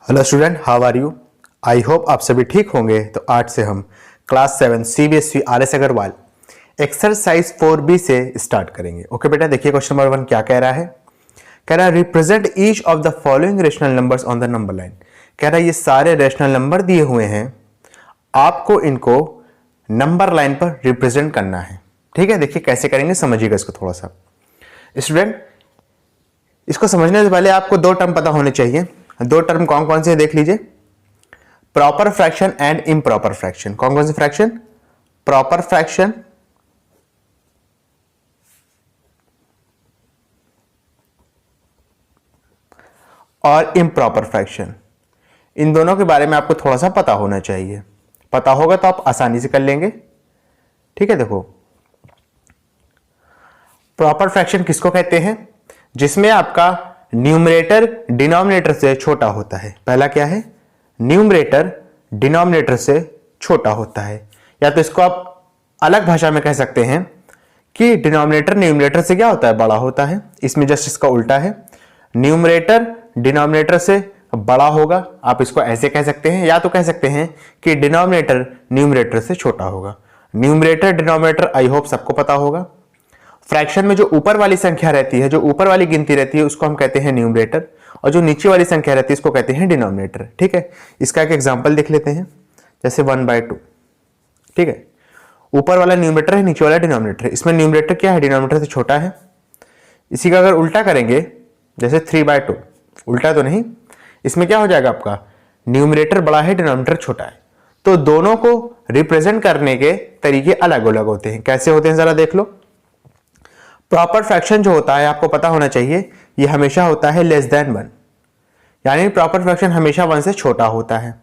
Hello student, how are you. I hope आप सभी ठीक होंगे। तो आज से हम class 7 CBSE RS Agarwal exercise 4B से स्टार्ट करेंगे। ओके बेटा, देखिए क्वेश्चन नंबर 1 क्या कह रहा है। कह रहा है represent each of the following rational numbers on the number line. कह रहा है ये सारे रेशनल नंबर दिए हुए हैं, आपको इनको नंबर लाइन पर रिप्रेजेंट करना है। ठीक है, देखिए कैसे करेंगे, समझिएगा इसको थोड़ा सा। स्टूडेंट, इसको समझने से पहले आपको दो टर्म पता होने चाहिए। दो टर्म कौन कौन से देख लीजिए, proper fraction and improper fraction. कौन कौन से फ्रैक्शन, प्रॉपर फ्रैक्शन और इम्प्रॉपर फ्रैक्शन। इन दोनों के बारे में आपको थोड़ा सा पता होना चाहिए। पता होगा तो आप आसानी से कर लेंगे। ठीक है, देखो प्रॉपर फ्रैक्शन किसको कहते हैं, जिसमें आपका न्यूमरेटर डिनोमिनेटर से छोटा होता है। पहला क्या है, न्यूमरेटर डिनोमिनेटर से छोटा होता है, या तो इसको आप अलग भाषा में कह सकते हैं कि डिनोमिनेटर न्यूमरेटर से क्या होता है, बड़ा होता है। इसमें जस्ट इसका उल्टा है, न्यूमरेटर डिनोमिनेटर से बड़ा होगा। आप इसको ऐसे कह सकते हैं, या तो कह सकते हैं कि डिनोमिनेटर न्यूमरेटर से छोटा होगा। न्यूमरेटर डिनोमिनेटर आई होप सबको पता होगा। फ्रैक्शन में जो ऊपर वाली संख्या रहती है, जो ऊपर वाली गिनती रहती है, उसको हम कहते हैं न्यूमरेटर, और जो नीचे वाली संख्या रहती है इसको कहते हैं डिनोमिनेटर। ठीक है, इसका एक एग्जांपल देख लेते हैं, जैसे 1/2। ठीक है, ऊपर वाला न्यूमरेटर है, नीचे वाला डिनोमिनेटर है। इसमें न्यूमरेटर क्या है, डिनोमिनेटर से छोटा है। इसी का अगर उल्टा करेंगे, जैसे 3/2, उल्टा तो नहीं, इसमें क्या हो जाएगा, आपका न्यूमरेटर बड़ा है, डिनोमिनेटर छोटा है। तो दोनों को रिप्रेजेंट करने के तरीके अलग अलग होते हैं। कैसे होते हैं जरा देख लो। प्रॉपर फ्रैक्शन जो होता है, आपको पता होना चाहिए, ये हमेशा होता है लेस देन 1, यानी प्रॉपर फ्रैक्शन हमेशा 1 से छोटा होता है।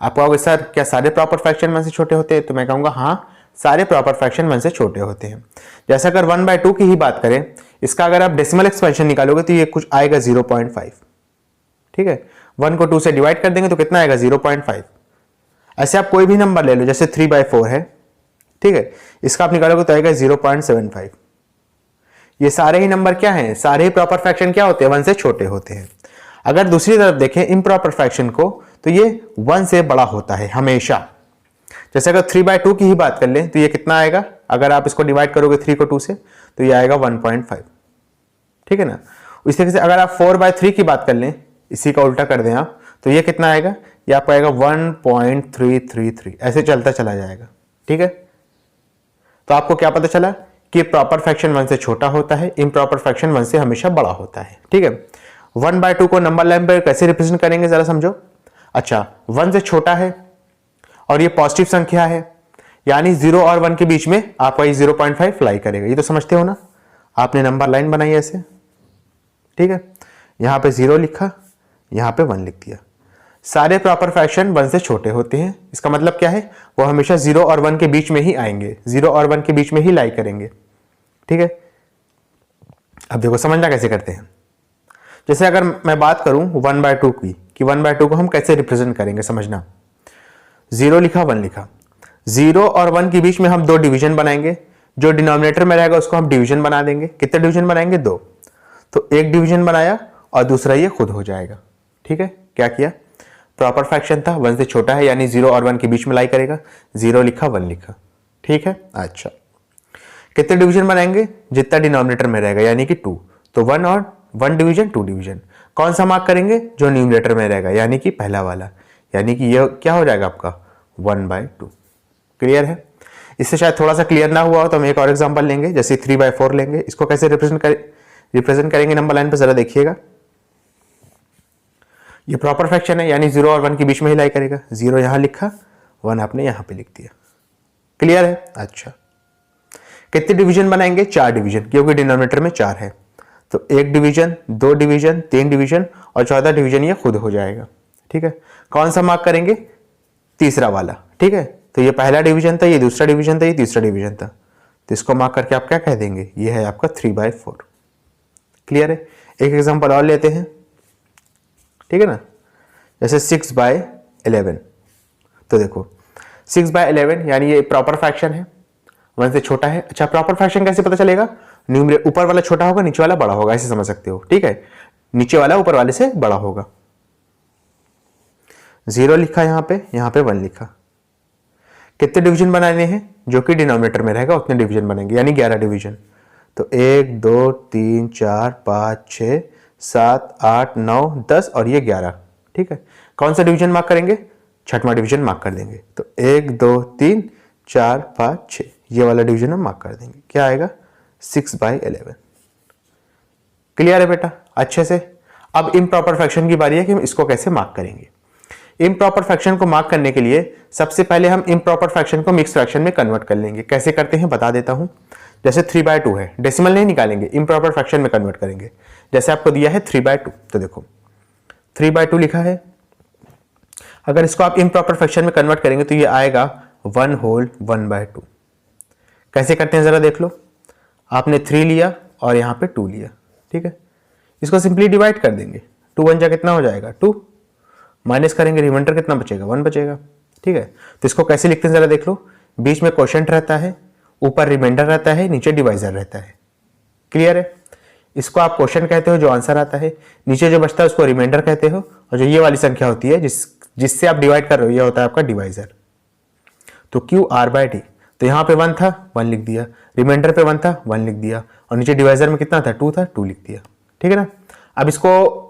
आप कहोगे सर क्या सारे प्रॉपर फ्रैक्शन 1 से छोटे होते हैं, तो मैं कहूंगा हाँ, सारे प्रॉपर फ्रैक्शन 1 से छोटे होते हैं। जैसे अगर 1/2 की ही बात करें, इसका अगर आप डेसिमल एक्सपेंशन निकालोगे तो ये कुछ आएगा 0.5। ठीक है, 1 को 2 से डिवाइड कर देंगे तो कितना आएगा, 0.5। ऐसे आप कोई भी नंबर ले लो, जैसे 3/4 है। ठीक है, इसका आप निकालोगे तो आएगा 0.75। ये सारे ही नंबर क्या हैं, सारे ही प्रॉपर फ्रैक्शन क्या होते हैं, 1 से छोटे होते हैं। अगर दूसरी तरफ देखें इम्प्रॉपर फ्रैक्शन को, तो ये 1 से बड़ा होता है हमेशा। जैसे अगर 3/2 की ही बात कर लें तो ये कितना आएगा, अगर आप इसको डिवाइड करोगे 3 को 2 से तो ये आएगा 1.5। ठीक है ना। इस तरीके से अगर आप 4/3 की बात कर लें, इसी का उल्टा कर दें आप, तो ये कितना आएगा, ये आपको आएगा 1.333। ऐसे चलता चला जाएगा। ठीक है, तो आपको क्या पता चला कि प्रॉपर फ्रैक्शन 1 से छोटा होता है, इम्प्रॉपर फ्रैक्शन 1 से हमेशा बड़ा होता है। ठीक है, 1/2 को नंबर लाइन पर कैसे रिप्रेजेंट करेंगे जरा समझो। अच्छा, 1 से छोटा है और ये पॉजिटिव संख्या है, यानी 0 और 1 के बीच में आपका ये 0.5 लाई करेगा। ये तो समझते हो ना, आपने नंबर लाइन बनाई ऐसे। ठीक है, यहां पे 0 लिखा, यहां पे 1 लिख दिया। सारे प्रॉपर फ्रैक्शन 1 से छोटे होते हैं। इसका मतलब क्या है, वो हमेशा 0 और 1 के बीच में ही आएंगे, 0 और 1 के बीच में ही लाई करेंगे। ठीक है, अब देखो समझना कैसे करते हैं। जैसे अगर मैं बात करूं 1/2 की, कि 1/2 को हम कैसे रिप्रेजेंट करेंगे, समझना। 0 लिखा, 1 लिखा, 0 और 1 के बीच में हम 2 डिवीजन बनाएंगे। जो डिनोमिनेटर में रहेगा उसको हम डिवीजन बना देंगे। कितने डिवीजन बनाएंगे, 2। तो एक डिवीजन बनाया और दूसरा ये खुद हो जाएगा। ठीक है, क्या किया, प्रॉपर फ्रैक्शन था, 1 से छोटा है, यानी 0 और 1 के बीच में लाई करेगा। 0 लिखा, 1 लिखा। ठीक है, अच्छा कितने डिवीजन बनाएंगे, जितना डिनोमिनेटर में रहेगा, यानी कि 2। तो 1 और 1 डिवीजन, 2 डिवीजन। कौन सा मार्क करेंगे, जो न्यूमरेटर में रहेगा, यानी कि पहला वाला, यानी कि ये क्या हो जाएगा आपका 1/2। क्लियर है। इससे शायद थोड़ा सा क्लियर ना हुआ हो तो हम एक और एग्जांपल लेंगे, जैसे 3/4 लेंगे। इसको कैसे रिप्रेजेंट करेंगे नंबर लाइन पर, जरा देखिएगा। ये प्रॉपर फ्रैक्शन है, यानी 0 और 1 के बीच में ही लाई करेगा। 0 यहां लिखा, 1 आपने यहां पे लिख दिया। क्लियर है। अच्छा, कितने डिवीजन बनाएंगे, 4 डिवीजन, क्योंकि डिनोमिनेटर में 4 है। तो 1 डिवीजन, 2 डिवीजन, 3 डिवीजन और 14 डिवीजन ये खुद हो जाएगा। ठीक है, कौन सा मार्क करेंगे, तीसरा वाला। ठीक है, तो ये पहला डिवीजन था, ये दूसरा डिवीजन था, ये तीसरा डिवीजन था, तो इसको मार्क करके आप क्या कह देंगे, ये है आपका 3/4। क्लियर है। एक एग्जांपल और लेते हैं। ठीक है ना, जैसे 6/11। तो देखो 6/11 यानी ये प्रॉपर फ्रैक्शन है, 1 से छोटा है। अच्छा, प्रॉपर फ्रैक्शन कैसे पता चलेगा, न्यूमरेटर ऊपर वाला छोटा होगा, नीचे वाला बड़ा होगा, ऐसे समझ सकते हो। ठीक है, नीचे वाला ऊपर वाले से बड़ा होगा। 0 लिखा यहाँ पे 1 लिखा। कितने डिवीजन बनाने हैं? जो कि डिनोमिनेटर में रहेगा उतने डिवीजन बनेंगे, यानी 11 डिवीजन। तो 1 2 3 4 5 6 7 8 9 10 और ये 11। ठीक है, कौन सा डिवीजन मार्क करेंगे? छठवां डिवीजन मार्क कर देंगे। तो 1 2 3 4 5 6 ये वाला डिवीजन हम मार्क कर देंगे। क्या आएगा? 6/11। क्लियर है बेटा अच्छे से? अब इम्प्रॉपर फ्रैक्शन की बारी है कि हम इसको कैसे मार्क करेंगे। इम्प्रॉपर फ्रैक्शन को मार्क करने के लिए सबसे पहले हम इम्प्रॉपर फ्रैक्शन को मिक्स फ्रैक्शन में कन्वर्ट कर लेंगे। कैसे करते हैं बता देता हूं। जैसे 3/2 है, डेसिमल नहीं निकालेंगे, इम्प्रॉपर फ्रैक्शन में कन्वर्ट करेंगे। जैसे आपको दिया है 3/2, तो देखो 3/2 लिखा है। अगर इसको आप इम्प्रॉपर फ्रैक्शन में कन्वर्ट करेंगे तो ये आएगा 1/2। कैसे करते हैं जरा देख लो। आपने 3 लिया और यहाँ पे 2 लिया। ठीक है, इसको सिंपली डिवाइड कर देंगे। 2 1 जा कितना हो जाएगा? 2। माइनस करेंगे, रिमाइंडर कितना बचेगा? 1 बचेगा। ठीक है, तो इसको कैसे लिखते हैं जरा देख लो। बीच में क्वोशंट रहता है, ऊपर रिमाइंडर रहता है, नीचे डिवाइजर रहता है। क्लियर है? इसको आप क्वोशंट कहते हो जो आंसर आता है, नीचे जो बचता है उसको रिमाइंडर कहते हो, और जो ये वाली संख्या होती है जिससे आप डिवाइड कर रहे हो ये होता है आपका डिवाइजर। तो QR/D, तो यहाँ पे 1 था 1 लिख दिया, रिमाइंडर पे 1 था 1 लिख दिया, और नीचे डिवाइजर में कितना था? 2 था 2 लिख दिया। ठीक है ना। अब इसको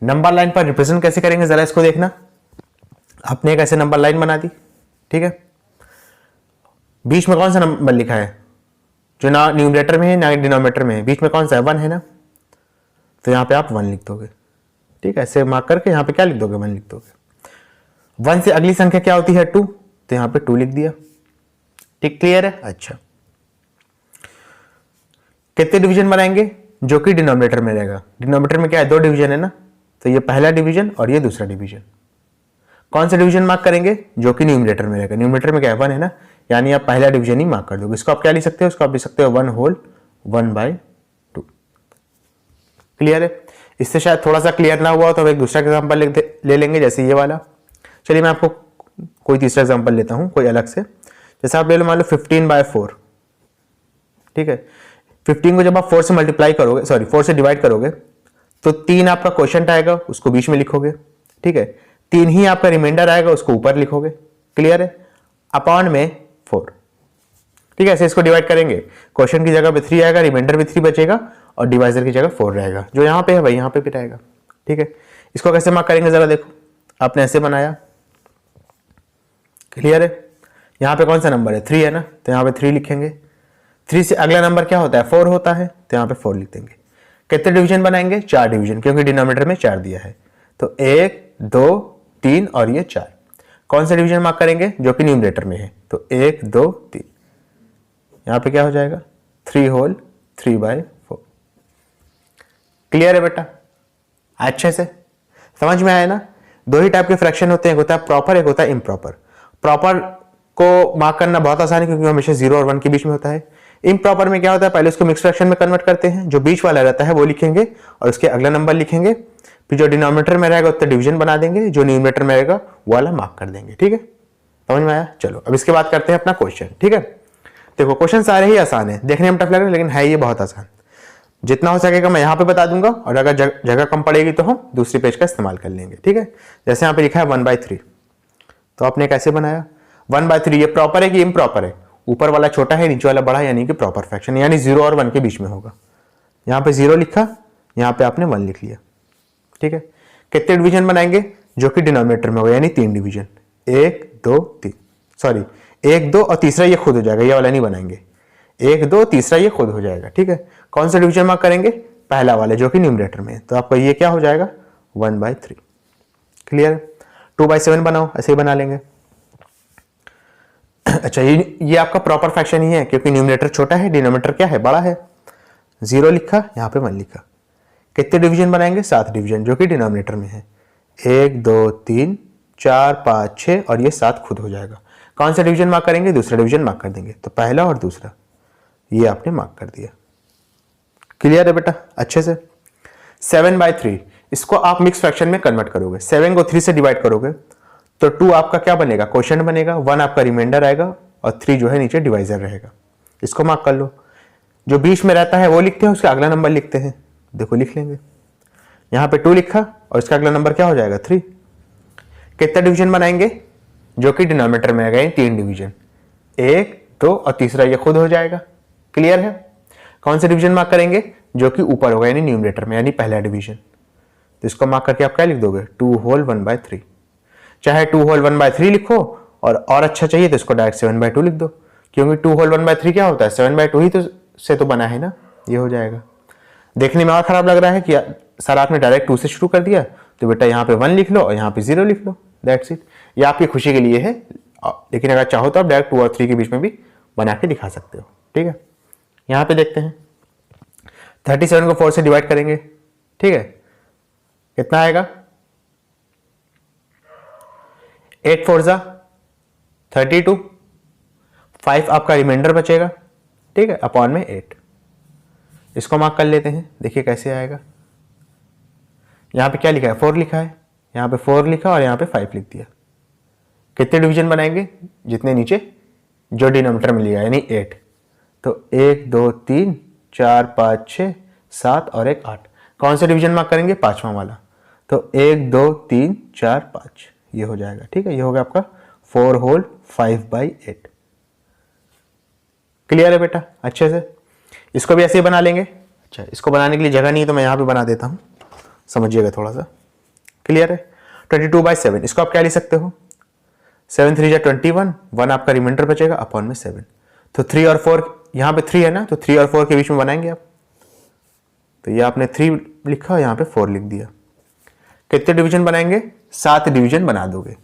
नंबर लाइन पर रिप्रेजेंट कैसे करेंगे जरा इसको देखना। आपने एक ऐसे नंबर लाइन बना दी। ठीक है, बीच में कौन सा नंबर लिखा है? जो ना न्यूमरेटर में है ना डिनोमिनेटर में है, बीच में कौन सा है? 1 है ना, तो यहाँ पे आप 1 लिख दोगे। ठीक है, ऐसे मार्क करके यहाँ पे क्या लिख दोगे? 1 लिख दोगे। 1 से अगली संख्या क्या होती है? 2, तो यहाँ पे 2 लिख दिया। ठीक, क्लियर है? अच्छा, कितने डिवीजन बनाएंगे? जो कि डिनोमिनेटर में रहेगा। डिनोमिनेटर में क्या है? 2 डिवीजन है ना, तो ये पहला डिवीजन और ये दूसरा डिवीजन। कौन सा डिवीजन मार्क करेंगे? जो कि न्यूमरेटर में रहेगा। न्यूमरेटर में क्या है? 1 है ना, यानी आप पहला डिवीजन ही मार्क कर दोगे। इसको आप क्या लिख सकते हो? इसको आप लिख सकते हो 1/2। क्लियर है? इससे शायद थोड़ा सा क्लियर ना हुआ हो तो हम एक दूसरा एग्जाम्पल ले लेंगे, जैसे ये वाला। चलिए मैं आपको कोई तीसरा एग्जाम्पल लेता हूँ कोई अलग से। जैसे आप ले लो, मान लो 15/4। ठीक है, 15 को जब आप 4 से मल्टीप्लाई करोगे, सॉरी 4 से डिवाइड करोगे, तो 3 आपका क्वोशंट आएगा, उसको बीच में लिखोगे। ठीक है, 3 ही आपका रिमाइंडर आएगा, उसको ऊपर लिखोगे। क्लियर है? अपॉन में 4। ठीक है, ऐसे इसको डिवाइड करेंगे। क्वोशंट की जगह पे 3 आएगा, रिमाइंडर भी 3 बचेगा, और डिवाइजर की जगह 4 रहेगा। जो यहाँ पे है वही यहाँ पे भी रहेगा। ठीक है, इसको कैसे मार्क करेंगे जरा देखो। आपने ऐसे बनाया। क्लियर है? यहाँ पे कौन सा नंबर है? 3 है ना, तो यहाँ पे 3 लिखेंगे। 3 से अगला नंबर क्या होता है? 4 होता है, तो यहाँ पे 4 लिख देंगे। कितने डिवीजन बनाएंगे? 4 डिवीजन, क्योंकि डिनोमिनेटर में 4 दिया है। तो 1 2 3 और ये 4। कौन सा डिवीजन मार्क करेंगे? जो कि न्यूमरेटर में है। तो 1 2 3, यहाँ पे क्या हो जाएगा? 3/4। क्लियर है बेटा? अच्छे से समझ में आया ना? 2 ही टाइप के फ्रैक्शन होते हैं, एक होता है प्रॉपर, एक होता है इम्प्रॉपर। प्रॉपर को मार्क करना बहुत आसान है, क्योंकि हमेशा 0 और 1 के बीच में होता है। इम्प्रॉपर में क्या होता है? पहले उसको मिक्स फ्रैक्शन में कन्वर्ट करते हैं, जो बीच वाला रहता है वो लिखेंगे और उसके अगला नंबर लिखेंगे, फिर जो डिनोमिनेटर में रहेगा उतना डिवीजन बना देंगे, जो न्यूमरेटर में रहेगा वो वाला मार्क कर देंगे। ठीक है, समझ में आया? चलो अब इसके बाद करते हैं अपना क्वेश्चन। ठीक है, देखो क्वेश्चन सारे ही आसान है, देखने में टफ लग रहे हैं लेकिन है ये बहुत आसान। जितना हो सकेगा मैं यहाँ पे बता दूंगा, और अगर जगह कम पड़ेगी तो हम दूसरी पेज का इस्तेमाल कर लेंगे। ठीक है, जैसे यहाँ पे लिखा है 1/3, तो आपने कैसे बनाया? 1/3 ये प्रॉपर है कि इम्प्रॉपर है? ऊपर वाला छोटा है, नीचे वाला बड़ा है, यानी कि प्रॉपर फ्रैक्शन, यानी 0 और 1 के बीच में होगा। यहाँ पे 0 लिखा, यहाँ पे आपने 1 लिख लिया। ठीक है, कितने डिवीजन बनाएंगे? जो कि डिनोमिनेटर में होगा, यानी 3 डिवीजन। 1 2 3, सॉरी 1 2 और तीसरा ये खुद हो जाएगा, ये वाला नहीं बनाएंगे। 1 2 तीसरा ये खुद हो जाएगा। ठीक है, कौन सा डिवीजन मार्क करेंगे? पहला वाला, जो कि न्यूमरेटर में है। तो आपका ये क्या हो जाएगा? 1/3। क्लियर? 2/7 बनाओ, ऐसे ही बना लेंगे। अच्छा, ये आपका प्रॉपर फ्रैक्शन ही है, क्योंकि न्यूमरेटर छोटा है, डिनोमिनेटर क्या है? बड़ा है। 0 लिखा, यहाँ पे 1 लिखा। कितने डिवीजन बनाएंगे? 7 डिवीजन, जो कि डिनोमिनेटर में है। 1 2 3 4 5 6 और ये 7 खुद हो जाएगा। कौन सा डिवीजन मार्क करेंगे? दूसरा डिवीजन मार्क कर देंगे। तो पहला और दूसरा ये आपने मार्क कर दिया। क्लियर है बेटा? अच्छे से। 7/3 इसको आप मिक्स फ्रैक्शन में कन्वर्ट करोगे। 7 को 3 से डिवाइड करोगे तो 2 आपका क्या बनेगा? क्वोशंट बनेगा, 1 आपका रिमाइंडर आएगा, और 3 जो है नीचे डिवाइजर रहेगा। इसको मार्क कर लो। जो बीच में रहता है वो लिखते हैं, उसका अगला नंबर लिखते हैं। देखो लिख लेंगे, यहाँ पे 2 लिखा और इसका अगला नंबर क्या हो जाएगा? 3। कितना डिवीजन बनाएंगे जो कि डिनोमिनेटर में आ गए 3 डिवीजन, 1 2 और तीसरा ये खुद हो जाएगा। क्लियर है? कौन से डिवीजन मार्क करेंगे जो कि ऊपर होगा यानी न्यूमरेटर में, यानी पहला डिवीजन। तो इसको मार्क करके आप क्या लिख दोगे 2 होल 1/3। चाहे 2 होल 1/3 लिखो और अच्छा चाहिए तो इसको डायरेक्ट 7/2 लिख दो, क्योंकि 2 होल 1/3 क्या होता है 7/2 ही तो से तो बना है ना, ये हो जाएगा। देखने में और खराब लग रहा है कि सर आपने डायरेक्ट 2 से शुरू कर दिया, तो बेटा यहाँ पे 1 लिख लो और यहाँ पे 0 लिख लो, दैट्स इट। ये आपकी खुशी के लिए है, लेकिन अगर चाहो तो आप डायरेक्ट 2 और 3 के बीच में भी बना के दिखा सकते हो। ठीक है, यहाँ पे देखते हैं 37 को 4 से डिवाइड करेंगे। ठीक है, कितना आएगा 8 4 जा 32, 5 आपका रिमाइंडर बचेगा। ठीक है, अपॉन में 8। इसको मार्क कर लेते हैं, देखिए कैसे आएगा। यहाँ पे क्या लिखा है 4 लिखा है, यहाँ पे 4 लिखा और यहाँ पे 5 लिख दिया। कितने डिवीजन बनाएंगे जितने नीचे जो डिनोमिनेटर में लिया यानी 8। तो 1 2 3 4 5 6 7 और 1 8। कौन सा डिवीजन मार्क करेंगे 5वां वाला। तो 1 2 3 4 5 ये हो जाएगा। ठीक है, ये हो गया आपका 4 होल 5/8। क्लियर है बेटा अच्छे से? इसको भी ऐसे ही बना लेंगे। अच्छा, इसको बनाने के लिए जगह नहीं है तो मैं यहाँ पे बना देता हूँ, समझिएगा थोड़ा सा। क्लियर है? 22/7 इसको आप क्या लिख सकते हो 7 3 जा 21, 1 आपका रिमाइंडर बचेगा अपॉन में 7। तो 3 और 4 यहाँ पे 3 है ना, तो 3 और 4 के बीच में बनाएंगे आप। तो ये आपने 3 लिखा, यहाँ पे 4 लिख दिया। कितने डिवीजन बनाएंगे 7 डिवीजन बना दोगे।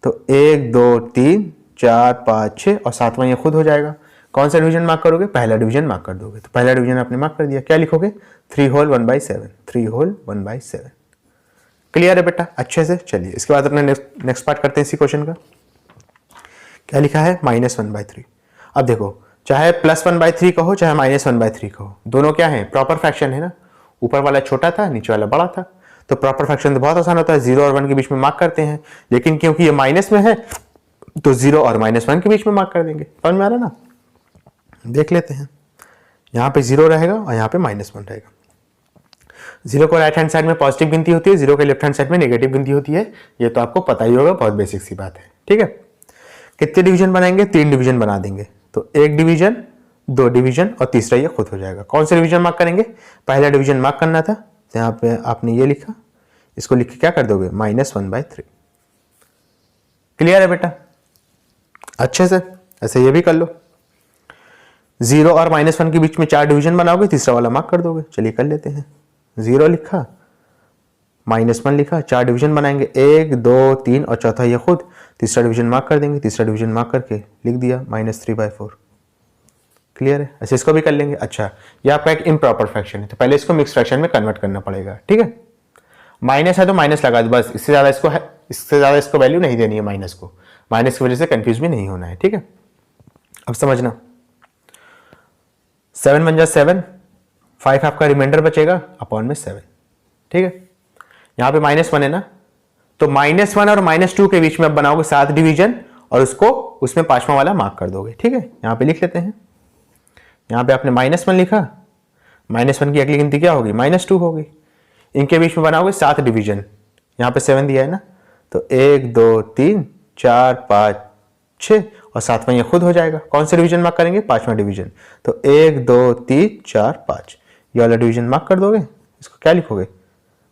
तो 1 2 3 4 5 6 और 7वां ये खुद हो जाएगा। कौन सा डिवीजन मार्क करोगे पहला डिवीजन मार्क कर दोगे। तो पहला डिवीजन आपने मार्क कर दिया, क्या लिखोगे 3 होल 1/7, 3 होल 1/7। क्लियर है बेटा अच्छे से? चलिए इसके बाद अपने नेक्स्ट पार्ट करते हैं इसी क्वेश्चन का। क्या लिखा है -1/3। अब देखो चाहे +1/3 कहो चाहे -1/3 कहो, दोनों क्या है प्रॉपर फ्रैक्शन है ना। ऊपर वाला छोटा था नीचे वाला बड़ा था, तो प्रॉपर फ्रैक्शन तो बहुत आसान होता है, 0 और 1 के बीच में मार्क करते हैं। लेकिन क्योंकि ये माइनस में है तो 0 और -1 के बीच में मार्क कर देंगे। समझ में आ रहा ना? देख लेते हैं, यहाँ पे 0 रहेगा और यहाँ पे -1 रहेगा। 0 को राइट हैंड साइड में पॉजिटिव गिनती होती है, 0 के लेफ्ट हैंड साइड में नेगेटिव गिनती होती है। ये तो आपको पता ही होगा, बहुत बेसिक सी बात है। ठीक है, कितने डिवीजन बनाएंगे 3 डिवीजन बना देंगे। तो 1 डिवीजन 2 डिवीजन और तीसरा ये खुद हो जाएगा। कौन से डिवीजन मार्क करेंगे पहला डिवीजन मार्क करना था, तो यहाँ पे आपने ये लिखा, इसको लिख के क्या कर दोगे -1/3। क्लियर है बेटा अच्छे से? ऐसे ये भी कर लो। 0 और -1 के बीच में 4 डिवीजन बनाओगे, तीसरा वाला मार्क कर दोगे। चलिए कर लेते हैं। 0 लिखा, -1 लिखा, 4 डिवीजन बनाएंगे 1 2 3 और चौथा ये खुद। तीसरा डिवीजन मार्क कर देंगे, तीसरा डिवीजन मार्क करके लिख दिया -3/4। क्लियर है? ऐसे इसको भी कर लेंगे। अच्छा, ये आपका एक इम्प्रॉपर फ्रैक्शन है, तो पहले इसको मिक्स फ्रैक्शन में कन्वर्ट करना पड़ेगा। ठीक है, माइनस है तो माइनस लगा दो बस, इससे ज़्यादा इसको वैल्यू नहीं देनी है माइनस को। माइनस की वजह से कंफ्यूज भी नहीं होना है। ठीक है, अब समझना 7 1 जा 7, 5 आपका रिमाइंडर बचेगा अपॉन में 7। ठीक है, यहाँ पे -1 है ना, तो -1 और -2 के बीच में आप बनाओगे 7 डिवीजन और उसको उसमें 5वां वाला मार्क कर दोगे। ठीक है, यहाँ पे लिख लेते हैं। यहाँ पे आपने -1 लिखा, -1 की अगली गिनती क्या होगी -2 होगी। इनके बीच में बनाओगे 7 डिवीजन, यहाँ पे 7 दिया है ना, तो 1 2 3 4 5 6 और 7वां ये खुद हो जाएगा। कौन सा डिवीजन मार्क करेंगे 5वां डिवीजन। तो 1 2 3 4 5 ये वाला डिवीजन मार्क कर दोगे। इसको क्या लिखोगे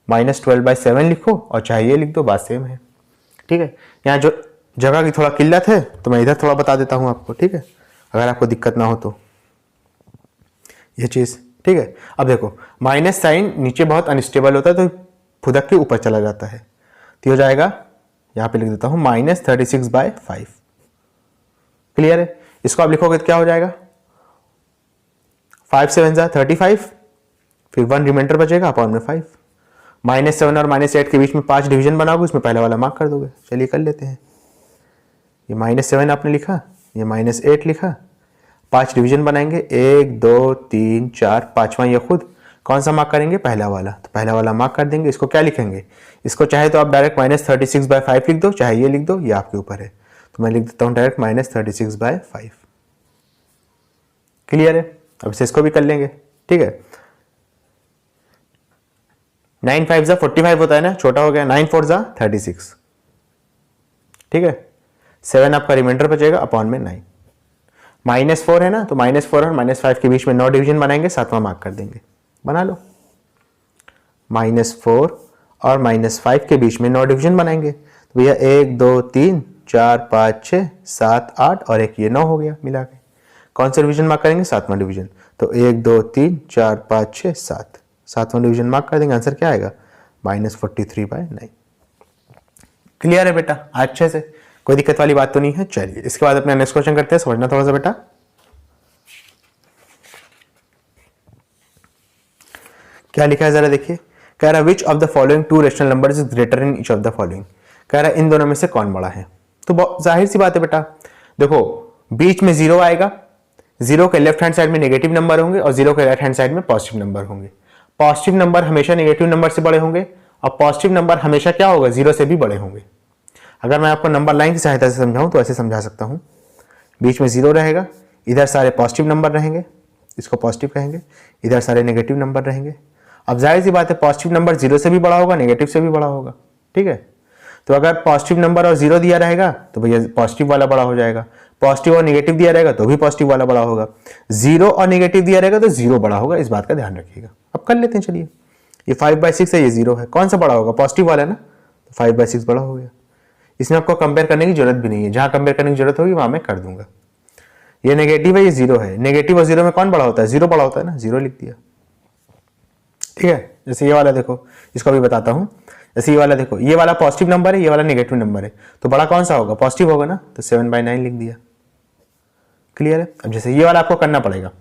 -12/7 लिखो और चाहे ये लिख दो, बात सेम है। ठीक है, यहाँ जो जगह की थोड़ा किल्लत है तो मैं इधर थोड़ा बता देता हूँ आपको। ठीक है, अगर आपको दिक्कत ना हो तो ये चीज़। ठीक है, अब देखो माइनस साइन नीचे बहुत अनस्टेबल होता है तो फुदक के ऊपर चला जाता है, तो हो जाएगा, यहाँ पे लिख देता हूँ -36/5। क्लियर है? इसको आप लिखोगे तो क्या हो जाएगा 5 7 जा 35, फिर 1 रिमाइंडर बचेगा अपॉन में 5। -7 और -8 के बीच में 5 डिवीजन बनाओगे, उसमें पहले वाला मार्क कर दोगे। चलिए कर लेते हैं। ये -7 आपने लिखा, ये -8 लिखा, 5 डिवीजन बनाएंगे 1 2 3 4, 5वां ये खुद। कौन सा मार्क करेंगे पहला वाला, तो पहला वाला मार्क कर देंगे। इसको क्या लिखेंगे, इसको चाहे तो आप डायरेक्ट -36/5 लिख दो, चाहे ये लिख दो, ये आपके ऊपर है। तो मैं लिख देता हूँ डायरेक्ट -36/5। क्लियर है? अब से इसको भी कर लेंगे। ठीक है, 9 5 जा 45 होता है ना, छोटा हो गया, 9 4 जा 36। ठीक है, 7 आपका रिमाइंडर बचेगा अपॉन में 9। -4 है ना, तो -4 और -5 के बीच में 9 डिवीजन बनाएंगे, 7वां मार्क कर देंगे। बना लो। -4 और -5 के बीच में 9 डिवीजन बनाएंगे, तो भैया 1 2 3 4 5 6 7 8 और एक ये 9 हो गया मिला के। कौन सा डिवीजन मार्क करेंगे? 7वां डिवीजन। तो 1 2 3 4 5 6 7, 7वां डिवीजन मार्क कर देंगे। आंसर क्या आएगा? -43/9। क्लियर है बेटा? अच्छे से, कोई दिक्कत वाली बात तो नहीं है। चलिए इसके बाद अपना नेक्स्ट क्वेश्चन करते हैं, समझना थोड़ा सा बेटा। क्या लिखा है जरा देखिए। कह रहा which of the following two rational numbers is greater in each of the following. कह रहा इन दोनों में से कौन बड़ा है। तो जाहिर सी बात है बेटा, देखो बीच में 0 आएगा, 0 के लेफ्ट हैंड साइड में नेगेटिव नंबर होंगे और 0 के राइट हैंड साइड में पॉजिटिव नंबर होंगे। पॉजिटिव नंबर हमेशा नेगेटिव नंबर से बड़े होंगे और पॉजिटिव नंबर हमेशा क्या होगा? 0 से भी बड़े होंगे। अगर मैं आपको नंबर लाइन की सहायता से समझाऊं तो ऐसे समझा सकता हूं, बीच में 0 रहेगा, इधर सारे पॉजिटिव नंबर रहेंगे, इसको पॉजिटिव कहेंगे, इधर सारे नेगेटिव नंबर रहेंगे। अब जाहिर सी बात है पॉजिटिव नंबर 0 से भी बड़ा होगा, नेगेटिव से भी बड़ा होगा। ठीक है, तो अगर पॉजिटिव नंबर और 0 दिया रहेगा तो भैया पॉजिटिव वाला बड़ा हो जाएगा, पॉजिटिव और नेगेटिव दिया रहेगा तो भी पॉजिटिव वाला बड़ा होगा, 0 और नेगेटिव दिया रहेगा तो 0 बड़ा होगा। इस बात का ध्यान रखिएगा। अब कर लेते हैं, चलिए ये 5/6 है, ये 0 है, कौन सा बड़ा होगा? पॉजिटिव वाला है ना, तो 5/6 बड़ा हो गया। इसमें आपको कंपेयर करने की जरूरत भी नहीं है, जहां कंपेयर करने की जरूरत होगी वहां मैं कर दूंगा। ये नेगेटिव है, ये 0 है, नेगेटिव और 0 में कौन बड़ा होता है? 0 बड़ा होता है ना, 0 लिख दिया। ठीक है, जैसे ये वाला देखो, इसको भी बताता हूं। जैसे ये वाला देखो, ये वाला पॉजिटिव नंबर है, ये वाला नेगेटिव नंबर है, तो बड़ा कौन सा होगा? पॉजिटिव होगा ना, तो 7/9 लिख दिया। क्लियर है? अब जैसे ये वाला आपको करना पड़ेगा,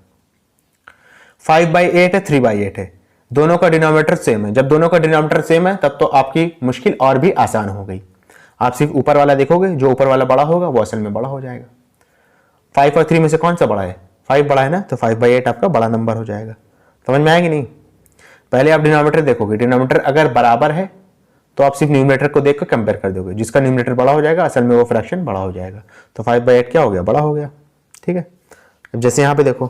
5/8 है, 3/8 है, दोनों का डिनोमिनेटर सेम है। जब दोनों का डिनोमिनेटर सेम है तब तो आपकी मुश्किल और भी आसान हो गई। आप सिर्फ ऊपर वाला देखोगे, जो ऊपर वाला बड़ा होगा वो असल में बड़ा हो जाएगा। 5 और 3 में से कौन सा बड़ा है? 5 बड़ा है ना, तो 5/8 आपका बड़ा नंबर हो जाएगा। समझ में आएगी नहीं? पहले आप डिनोमिनेटर देखोगे, डिनोमिनेटर अगर बराबर है तो आप सिर्फ न्यूमरेटर को देखकर कंपेयर कर दोगे, जिसका न्यूमरेटर बड़ा हो जाएगा असल में वो फ्रैक्शन बड़ा हो जाएगा। तो 5/8 क्या हो गया? बड़ा हो गया। ठीक है, अब जैसे यहाँ पे देखो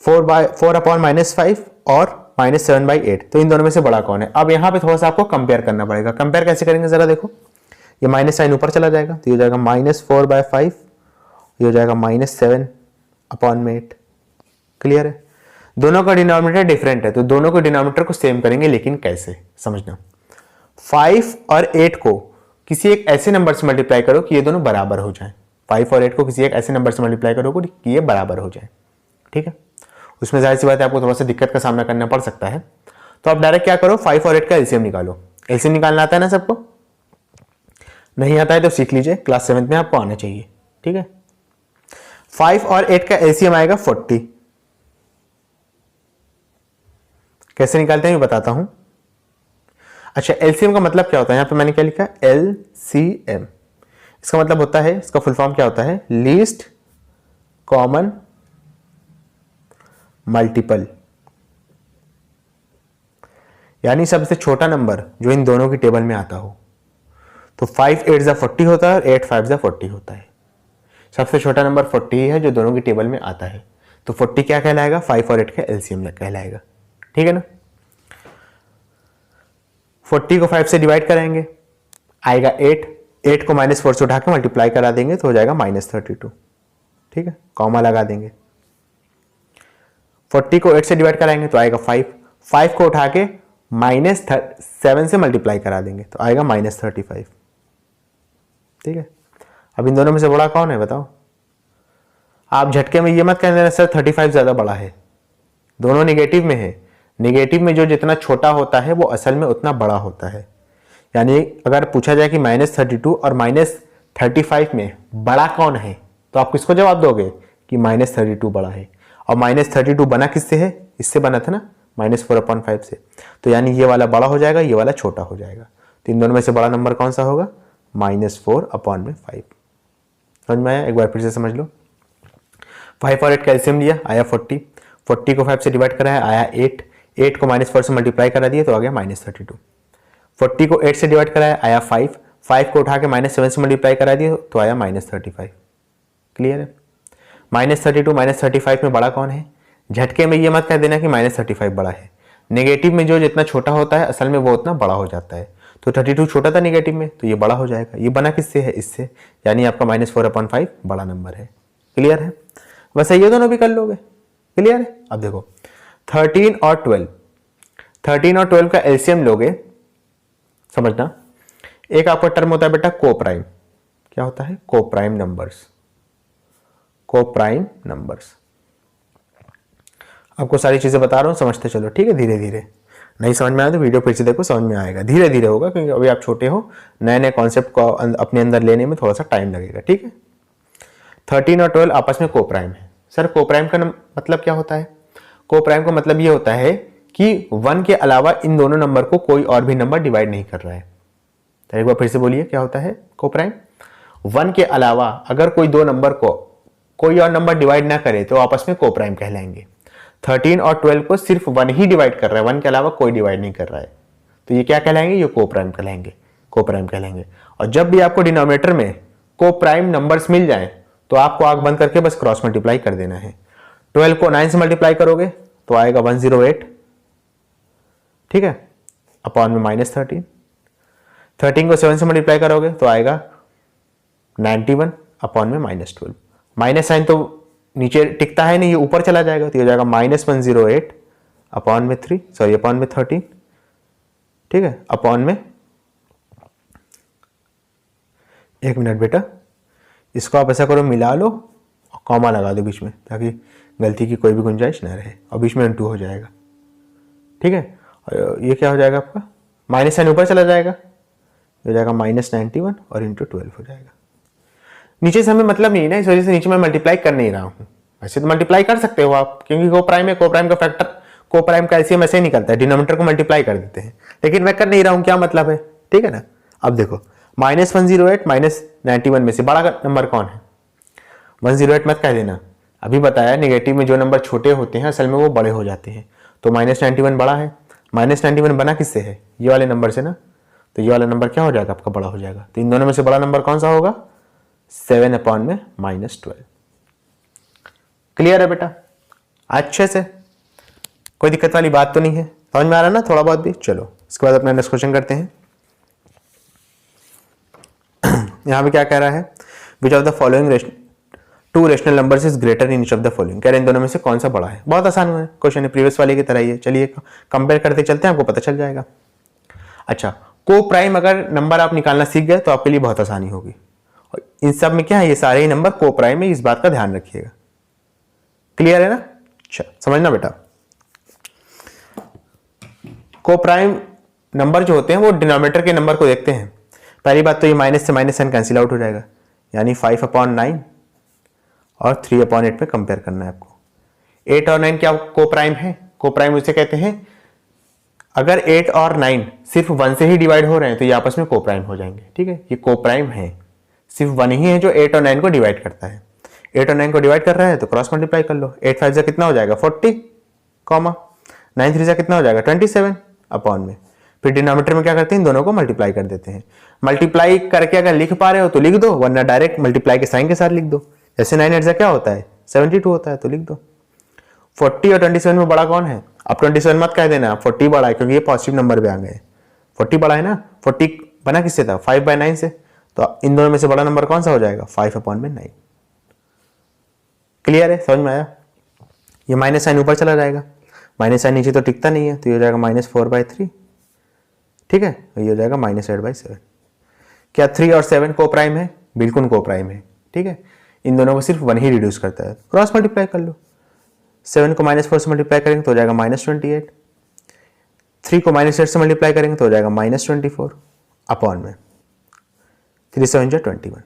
4/-5 और -7/8, तो इन दोनों में से बड़ा कौन है? अब यहाँ पे थोड़ा सा आपको कंपेयर करना पड़ेगा। कंपेयर कैसे करेंगे जरा देखो, ये माइनस साइन ऊपर चला जाएगा तो ये हो जाएगा -4/5, ये हो जाएगा -7/8। क्लियर है? दोनों का डिनोमिनेटर डिफरेंट है तो दोनों के डिनोमिनेटर को सेम करेंगे, लेकिन कैसे समझना। 5 और 8 को किसी एक ऐसे नंबर से मल्टीप्लाई करो कि ये दोनों बराबर हो जाएं। 5 और 8 को किसी एक ऐसे नंबर से मल्टीप्लाई करो कि ये बराबर हो जाए। ठीक है, उसमें जाहिर सी बात है आपको थोड़ा सा दिक्कत का सामना करना पड़ सकता है। तो आप डायरेक्ट क्या करो, 5 और 8 का एलसीएम निकालो। एलसीएम निकालना आता है ना सबको? नहीं आता है तो सीख लीजिए, क्लास 7 में आपको आना चाहिए। ठीक है, 5 और 8 का एलसीएम आएगा 40। कैसे निकालते हैं मैं बताता हूं। अच्छा, एलसीएम का मतलब क्या होता है? यहां पे मैंने क्या लिखा? एलसीएम। इसका मतलब होता है, इसका फुल फॉर्म क्या होता है? लीस्ट कॉमन मल्टीपल, यानी सबसे छोटा नंबर जो इन दोनों की टेबल में आता हो। तो 5 8 जा 40 होता है और 8 5 जा 40 होता है। सबसे छोटा नंबर 40 है जो दोनों की टेबल में आता है। तो 40 क्या कहलाएगा? 5 और 8 का एलसीएम कहलाएगा। ठीक है ना? 40 को 5 से डिवाइड कराएंगे, आएगा 8, 8 को -4 से उठा के मल्टीप्लाई करा देंगे तो हो जाएगा -32। ठीक है, कॉमा लगा देंगे। 40 को 8 से डिवाइड कराएंगे तो आएगा 5, 5 को उठा के -7 से मल्टीप्लाई करा देंगे तो आएगा -35। ठीक है, अब इन दोनों में से बड़ा कौन है बताओ? आप झटके में ये मत कह देना सर 35 ज्यादा बड़ा है, दोनों नेगेटिव में है। नेगेटिव में जो जितना छोटा होता है वो असल में उतना बड़ा होता है। यानी अगर पूछा जाए कि -32 और -35 में बड़ा कौन है तो आप किसको जवाब दोगे कि -32 बड़ा है। और -32 बना किससे है? इससे बना था ना, -4/5 से। तो यानी ये वाला बड़ा हो जाएगा, ये वाला छोटा हो जाएगा। तो इन दोनों में से बड़ा नंबर कौन सा होगा? -4/5। समझ में आया? एक बार फिर से समझ लो। 5 और 8 का एलसीएम लिया, आया 40, 40 को 5 से डिवाइड कराया, आया 8, 8 को -4 से मल्टीप्लाई करा दिया तो आ गया -32। 40 को 8 से डिवाइड कराया, आया 5, 5 को उठा के -7 से मल्टीप्लाई करा दिया तो आया -35। क्लियर है? -32 -35 में बड़ा कौन है? झटके में ये मत कह देना कि -35 बड़ा है। नेगेटिव में जो जितना छोटा होता है असल में वो उतना बड़ा हो जाता है। तो 32 छोटा था नेगेटिव में, तो ये बड़ा हो जाएगा। ये बना किससे है? इससे, यानी आपका -4/5 बड़ा नंबर है। क्लियर है? बस ये दोनों भी कर लोगे। क्लियर है? अब देखो 13 और 12 का एलसीएम लोगे, समझना। एक आपका टर्म होता है बेटा कोप्राइम। क्या होता है? Coprime numbers. Coprime numbers. आपको सारी चीजें बता रहा हूं, समझते चलो, ठीक है? धीरे धीरे। नहीं समझ में आया तो वीडियो फिर से देखो, समझ में आएगा। धीरे धीरे होगा, क्योंकि अभी आप छोटे हो, नए नए कॉन्सेप्ट को अपने अंदर लेने में थोड़ा सा टाइम लगेगा। ठीक है? 13 और 12 आपस में कोप्राइम है। सर कोप्राइम का मतलब क्या होता है? कोप्राइम का मतलब ये होता है कि 1 के अलावा इन दोनों नंबर को कोई और भी नंबर डिवाइड नहीं कर रहा है। तो एक बार फिर से बोलिए, क्या होता है कोप्राइम? 1 के अलावा अगर कोई दो नंबर को कोई और नंबर डिवाइड ना करे तो आपस में कोप्राइम कहलाएंगे। 13 और 12 को सिर्फ 1 ही डिवाइड कर रहा है, 1 के अलावा कोई डिवाइड नहीं कर रहा है, तो ये क्या कहलाएंगे? ये कोप्राइम कहलाएंगे। कोप्राइम कहलाएंगे। और जब भी आपको डिनोमिनेटर में कोप्राइम नंबर्स मिल जाए तो आपको आंख बंद करके बस क्रॉस मल्टीप्लाई कर देना है। 12 को 9 से मल्टीप्लाई करोगे तो आएगा 108, ठीक है, अपॉन में -13। 13 को 7 से मल्टीप्लाई करोगे तो आएगा 91 अपॉन में -12। माइनस साइन तो नीचे टिकता है नहीं, ये ऊपर चला जाएगा, तो ये हो जाएगा -108 अपॉन में 3, सॉरी अपॉन में 13, ठीक है, अपॉन में, एक मिनट बेटा, इसको आप ऐसा करो, मिला लो और कॉमा लगा दो बीच में, ताकि गलती की कोई भी गुंजाइश ना रहे, और बीच में * हो जाएगा। ठीक है? और ये क्या हो जाएगा आपका? माइनस साइन ऊपर चला जाएगा, हो जाएगा -91 और * 12 हो जाएगा। नीचे से हमें मतलब नहीं ना, इस वजह से नीचे मैं मल्टीप्लाई कर नहीं रहा हूं। वैसे तो मल्टीप्लाई कर सकते हो आप, क्योंकि कोप्राइम है, कोप्राइम का फैक्टर, कोप्राइम का एलसीएम ऐसे ही निकलता है, डिनोमिनेटर को मल्टीप्लाई कर देते हैं, लेकिन मैं कर नहीं रहा हूं, क्या मतलब है? ठीक है ना? अब देखो -108 -91 में से बड़ा नंबर कौन है? 108 मत कह देना, अभी बताया नेगेटिव में जो नंबर छोटे होते हैं असल में वो बड़े हो जाते हैं, तो -91 बड़ा है। -91 बना किससे है? ये वाले नंबर से ना, तो ये वाला नंबर क्या हो जाएगा आपका? बड़ा हो जाएगा। तो इन दोनों में से बड़ा नंबर कौन सा होगा? 7 अपॉन में -12। क्लियर है बेटा? अच्छे से, कोई दिक्कत वाली बात तो नहीं है, समझ में आ रहा ना थोड़ा बहुत भी? चलो इसके बाद अपना नेक्स्ट क्वेश्चन करते हैं। यहां पे क्या कह रहा है? Which of the following two rational numbers is greater in each of the following. कह रहे हैं इन दोनों में से कौन सा बड़ा है। बहुत आसान है क्वेश्चन, है प्रीवियस वाले की तरह ही है। चलिए कंपेयर करते चलते हैं, आपको पता चल जाएगा। अच्छा, को प्राइम अगर नंबर आप निकालना सीख गए तो आपके लिए बहुत आसानी होगी। और इन सब में क्या है? ये सारे ही नंबर को प्राइम है, इस बात का ध्यान रखिएगा। क्लियर है ना? अच्छा समझना बेटा, को प्राइम नंबर जो होते हैं वो डिनोमिनेटर के नंबर को देखते हैं। पहली बात तो ये माइनस से माइनस साइन कैंसिल आउट हो जाएगा, यानी 5/9 और 3/8 में कंपेयर करना है आपको। 8 और 9 क्या को प्राइम है? को प्राइम उसे कहते हैं अगर 8 और 9 सिर्फ 1 से ही डिवाइड हो रहे हैं तो ये आपस में को प्राइम हो जाएंगे। ठीक है? ये को प्राइम है, सिर्फ 1 ही है जो 8 और 9 को डिवाइड करता है। 8 और 9 को डिवाइड कर रहा है तो क्रॉस मल्टीप्लाई कर लो। 8 5 जा कितना हो जाएगा? 40, 9 3 जा कितना हो जाएगा? 27 अपॉन में, फिर डिनोमिनेटर में क्या करते हैं? इन दोनों को मल्टीप्लाई कर देते हैं। मल्टीप्लाई करके अगर लिख पा रहे हो तो लिख दो, वरना डायरेक्ट मल्टीप्लाई के साइन के साथ लिख दो। जैसे 9 8 जा क्या होता है? 72 होता है, तो लिख दो। 40 और 27 में बड़ा कौन है? अब 27 मत कह देना, 40 बड़ा है, क्योंकि ये पॉजिटिव नंबर पे आ गए। 40 बड़ा है ना, 40 बना किससे था? 5/9 से, तो इन दोनों में से बड़ा नंबर कौन सा हो जाएगा? 5/9। क्लियर है? समझ में आया? ये माइनस साइन ऊपर चला जाएगा, माइनस साइन नीचे तो टिकता नहीं है, तो ये हो जाएगा -4/3। ठीक है? ये हो जाएगा -8/7। क्या 3 और 7 को प्राइम है? बिल्कुल को प्राइम है। ठीक है? इन दोनों को सिर्फ 1 ही रिड्यूस करता है, क्रॉस मल्टीप्लाई कर लो। 7 को -4 से मल्टीप्लाई करेंगे तो हो जाएगा -28। 3 को -8 से मल्टीप्लाई करेंगे तो हो जाएगा -24 अपॉन में 3 7 जा 21।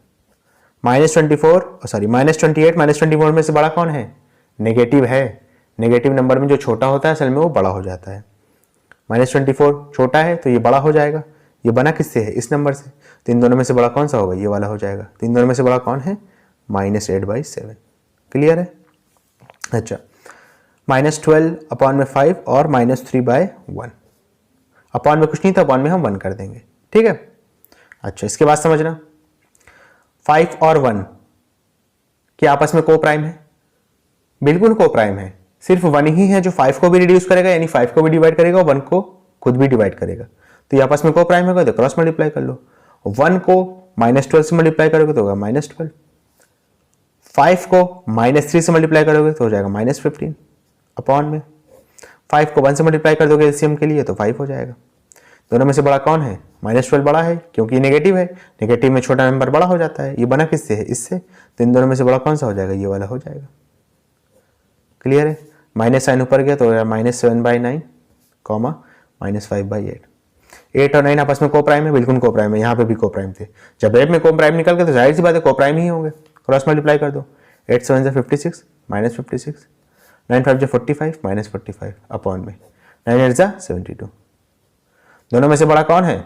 -24 सॉरी -28 -24 में से बड़ा कौन है? नेगेटिव है। नेगेटिव नंबर में जो छोटा होता है असल में वो बड़ा हो जाता है। -24 छोटा है तो ये बड़ा हो जाएगा। ये बना किससे है? इस नंबर से, तो इन दोनों में से बड़ा कौन सा होगा? ये वाला हो जाएगा। तो इन दोनों में से बड़ा कौन है? -8/7। क्लियर है? अच्छा, -12 अपॉन में 5 और -3/1 अपॉन में कुछ नहीं था, अपॉन में हम 1 कर देंगे। ठीक है? अच्छा, इसके बाद समझना 5 और 1 क्या आपस में को प्राइम है? बिल्कुल को प्राइम है, सिर्फ 1 ही है जो 5 को भी रिड्यूस करेगा, यानी 5 को भी डिवाइड करेगा और 1 को खुद भी डिवाइड करेगा। तो ये आपस में को प्राइम होगा तो क्रॉस मल्टीप्लाई कर लो। 1 को -12 से मल्टीप्लाई करोगे तो होगा -12, 5 को -3 से मल्टीप्लाई करोगे तो हो जाएगा -15 अपॉन में 5 को 1 से मल्टीप्लाई कर दोगे एलसीएम के लिए तो 5 हो जाएगा। दोनों में से बड़ा कौन है? -12 बड़ा है क्योंकि नेगेटिव है, नेगेटिव में छोटा नंबर बड़ा हो जाता है। ये बना किससे है? इससे। तो इन दोनों में से बड़ा कौन सा हो जाएगा? ये वाला हो जाएगा। क्लियर है? माइनस साइन ऊपर गया तो -7/9 कॉमा -5/8। 8 और 9 आपस में को प्राइम है, बिल्कुल को प्राइम है, यहाँ पे भी को प्राइम थे। जब 8 में को प्राइम निकल गए तो जाहिर सी बात है को प्राइम ही होंगे। क्रॉस मल्टीप्लाई कर दो। 8 7 से 56 -56, 9 5 45 -45 अपॉन में 9 8 जा 72। दोनों में से बड़ा कौन है?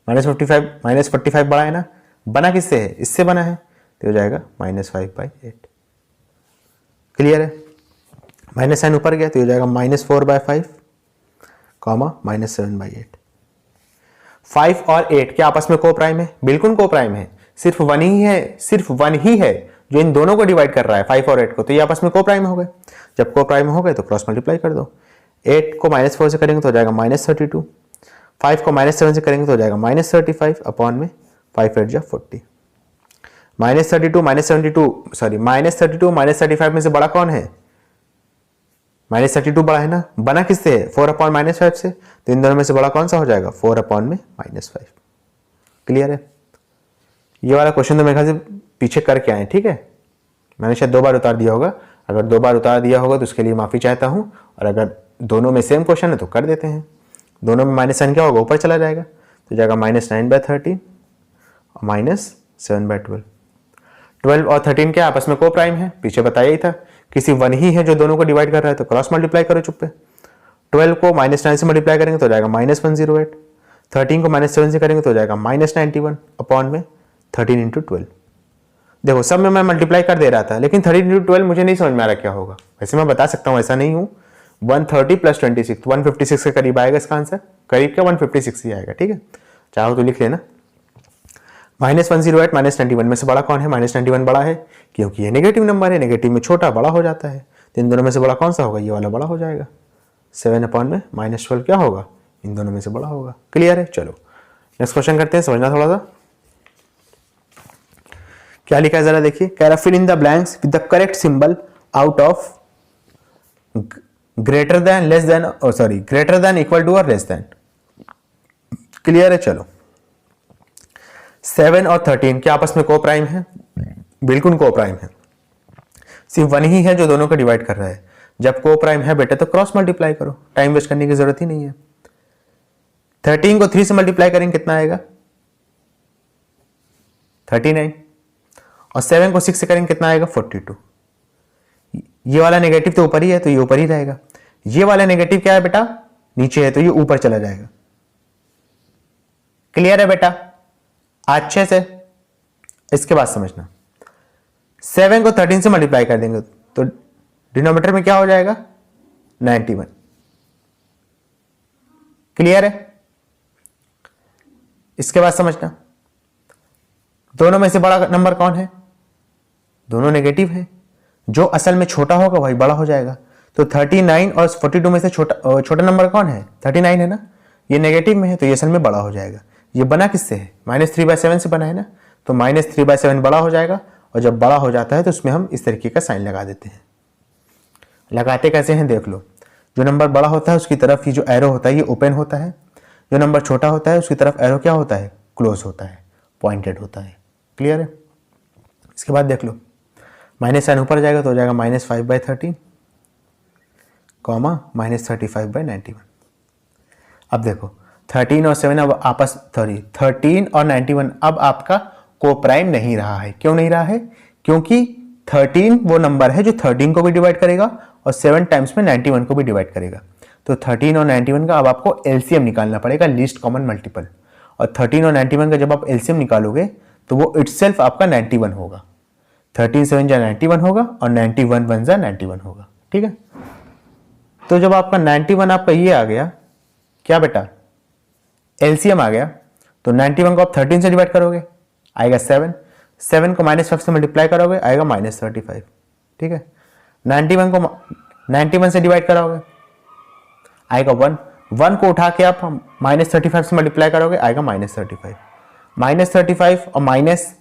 -45 बड़ा है ना। बना किससे है? इससे बना है तो हो जाएगा -5/8। क्लियर है? माइनस साइन ऊपर गया तो हो जाएगा -4/5 कॉमा -7/8। 5 और 8 क्या आपस में को प्राइम है? बिल्कुल को प्राइम है। सिर्फ 1 ही है जो इन दोनों को डिवाइड कर रहा है 5 और 8 को, तो ये आपस में को प्राइम हो गए। जब को प्राइम हो गए तो क्रॉस मल्टीप्लाई कर दो। 8 को -4 से करेंगे तो हो जाएगा -32, 5 को -7 से करेंगे तो हो जाएगा -35 अपॉन में 5 8 जा 40। -32 -35 में से बड़ा कौन है? -32 बड़ा है ना। बना किससे है? 4 अपॉन -5 से। तो इन दोनों में से बड़ा कौन सा हो जाएगा? 4 अपॉन में -5। क्लियर है? ये वाला क्वेश्चन तो मेरे ख्याल से पीछे करके आए, ठीक है। मैंने शायद 2 बार उतार दिया होगा। अगर 2 बार उतार दिया होगा तो उसके लिए माफी चाहता हूं, और अगर दोनों में सेम क्वेश्चन है तो कर देते हैं। दोनों में माइनस साइन क्या होगा? ऊपर चला जाएगा तो जाएगा -9/13 और -7/12। 12 और 13 क्या आपस में को प्राइम है? पीछे बताया ही था। किसी 1 ही है जो दोनों को डिवाइड कर रहा है तो क्रॉस मल्टीप्लाई करो चुप्पे। 12 को -9 से मल्टीप्लाई करेंगे तो हो जाएगा -108। 13 को -7 से करेंगे तो हो जाएगा -91 अपॉन में 13 × 12। देखो सब में मैं मल्टीप्लाई कर दे रहा था, लेकिन 13 × 12 मुझे नहीं समझ में आ रहा क्या होगा। वैसे मैं बता सकता हूँ, ऐसा नहीं हूँ। 130 + 26 156 के करीब आएगा इसका आंसर। करीब क्या 156 ही आएगा, ठीक है। चाहो तो लिख लेना। -108 -91 में से बड़ा कौन है? -91 बड़ा है क्योंकि ये नेगेटिव नंबर है, नेगेटिव में छोटा बड़ा हो जाता है। तो इन दोनों में से बड़ा कौन सा होगा? ये वाला बड़ा हो जाएगा। 7 अपॉन में -12 क्या होगा? इन दोनों में से बड़ा होगा। क्लियर है? चलो नेक्स्ट क्वेश्चन करते हैं, समझना थोड़ा सा। क्या लिखा है जरा देखिए। कह रहा fill in the blanks with the correct symbol out of greater than, less than, greater than, equal to और लेस देन। क्लियर है? चलो 7 और 13 क्या आपस में को प्राइम है? बिल्कुल को प्राइम है। सिर्फ 1 ही है जो दोनों को डिवाइड कर रहा है। जब को प्राइम है बेटे तो क्रॉस मल्टीप्लाई करो, टाइम वेस्ट करने की जरूरत ही नहीं है। 13 को 3 से मल्टीप्लाई करेंगे कितना आएगा? 39। और 7 को 6 से करेंगे कितना आएगा? 42। ये वाला नेगेटिव तो ऊपर ही है तो ये ऊपर ही रहेगा। ये वाला नेगेटिव क्या है बेटा? नीचे है तो ये ऊपर चला जाएगा। क्लियर है बेटा? अच्छे से इसके बाद समझना। 7 को 13 से मल्टीप्लाई कर देंगे तो डिनोमिनेटर में क्या हो जाएगा? 91। क्लियर है? इसके बाद समझना, दोनों में से बड़ा नंबर कौन है? दोनों नेगेटिव है। जो असल में छोटा होगा वही बड़ा हो जाएगा। तो 39 और 42 में से छोटा नंबर कौन है? 39 है ना। ये नेगेटिव में है तो ये असल में बड़ा हो जाएगा। ये बना किससे है? -3/7 से बना है ना। तो -3/7 बड़ा हो जाएगा, और जब बड़ा हो जाता है तो उसमें हम इस तरीके का साइन लगा देते हैं। लगाते कैसे हैं देख लो। जो नंबर बड़ा होता है उसकी तरफ ये जो एरो होता है ये ओपन होता है। जो नंबर छोटा होता है उसकी तरफ एरो क्या होता है? क्लोज होता है, पॉइंटेड होता है। क्लियर है? इसके बाद देख लो, माइनस साइन ऊपर जाएगा तो हो जाएगा -5/13 कॉमा -35/91। अब देखो 13 और 7 अब आपस 13 और 91 अब आपका को प्राइम नहीं रहा है। क्यों नहीं रहा है? क्योंकि 13 वो नंबर है जो 13 को भी डिवाइड करेगा और 7 टाइम्स में 91 को भी डिवाइड करेगा। तो 13 और 91 का अब आपको एलसीएम निकालना पड़ेगा, लीस्ट कॉमन मल्टीपल। और 13 और 91 का जब आप एलसीएम निकालोगे तो वो इटसेल्फ आपका 91 होगा। 13 7 जा 91 होगा और 91 1 जा 91 होगा। ठीक है, तो जब आपका 91 आपका ये आ गया क्या बेटा? एलसीएम आ गया। तो 91 को आप 13 से डिवाइड करोगे आएगा 7, 7 को -5 से मल्टीप्लाई करोगे आएगा -35। ठीक है, 91 को 91 से डिवाइड करोगे आएगा 1, 1 को उठा के आप -35 से मल्टीप्लाई करोगे आएगा -35। -35 और माइनस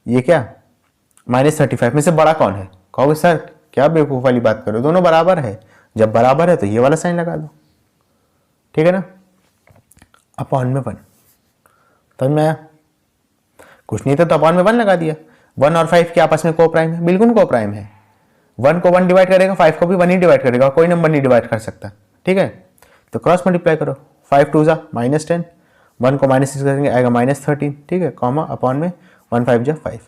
ये क्या -35 में से बड़ा कौन है? कहोगे सर क्या बेवकूफ़ वाली बात करो, दोनों बराबर है। जब बराबर है तो ये वाला साइन लगा दो, ठीक है ना। अपॉन में 1, तो मैं कुछ नहीं था तो अपॉन में 1 लगा दिया। 1 और 5 के आपस में को प्राइम है, बिल्कुल को प्राइम है। 1 को 1 डिवाइड करेगा, 5 को भी 1 ही डिवाइड करेगा, कोई नंबर नहीं डिवाइड कर सकता, ठीक है। तो क्रॉस मल्टीप्लाई करो, 5 2 जा -10, 1 को -6 करेंगे आएगा -13, ठीक है, कॉमा अपॉन में 1 5 जा 5।